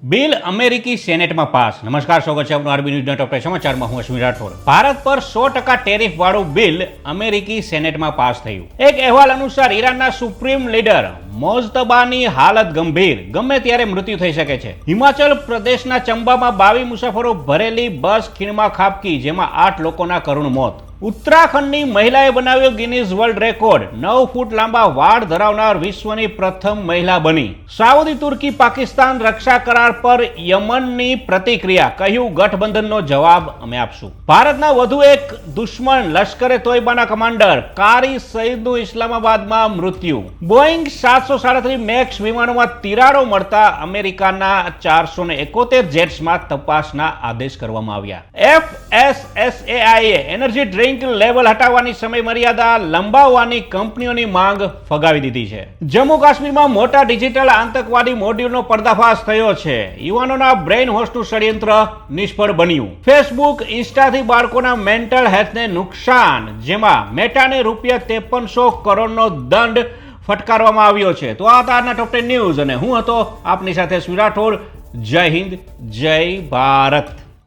Bill અમેરિકી સેનેટમાં pass. નમસ્કાર, સ્વાગત છે આપનું આરબી ન્યૂઝના ટોપ સમાચારમાં. હું અશ્વિન રાઠોડ. ભારત પર 100% ટેરિફ વાળું બિલ અમેરિકી સેનેટમાં પાસ થયું. એક અહેવાલ અનુસાર ઈરાનના સુપ્રીમ લીડર મોજતબાની હાલત ગંભીર, ગમે ત્યારે મૃત્યુ થઈ શકે છે. હિમાચલ પ્રદેશના ચંબામાં 22 મુસાફરો ભરેલી બસ ખીણમાં ખાબકી, જેમાં 8 લોકોના કરુણ મોત. ઉત્તરાખંડની મહિલાએ બનાવ્યો ગિનીઝ વર્લ્ડ રેકોર્ડ. 9 ફૂટ લાંબા વાળ ધરાવનાર વિશ્વની પ્રથમ મહિલા બની. સાઉદી તુર્કી પાકિસ્તાન રક્ષા કરાર પર યમનની પ્રતિક્રિયા, કહ્યું ગઠબંધનનો જવાબ અમે આપશું. ભારતના વધુ એક દુશ્મન લશ્કરે તોયબાના કમાન્ડર કારી સઈદનું ઇસ્લામાબાદમાં મૃત્યુ. બોઈંગ 737 મેક્સ વિમાનોમાં તિરાડો મળતા અમેરિકાના 471 જેટ્સમાં તપાસના આદેશ કરવામાં આવ્યા. FSSAI એનર્જી ડ્રિંક લેવલ હટાવવાની સમય મર્યાદા લંબાવવાની કંપનીઓની માંગ ફગાવી દીધી છે. જમ્મુ કાશ્મીરમાં મોટા ડિજિટલ આતંકવાદી મોડ્યુલનો પર્દાફાશ થયો છે. યુવાનોના બ્રેઇન વોશનું ષડયંત્ર નિષ્ફળ બન્યું. ફેસબુક, ઇન્સ્ટાથી બાળકોના મેન્ટલ હેલ્થને નુકસાન, જેમાં મેટાને ₹5300 કરોડનો દંડ ફટકારવામાં આવ્યો છે. તો આ હતા આજના ટોપ 10 ન્યૂઝ અને હું હતો આપની સાથે અશ્વિન રાઠોડ. જય હિન્દ, જય ભારત.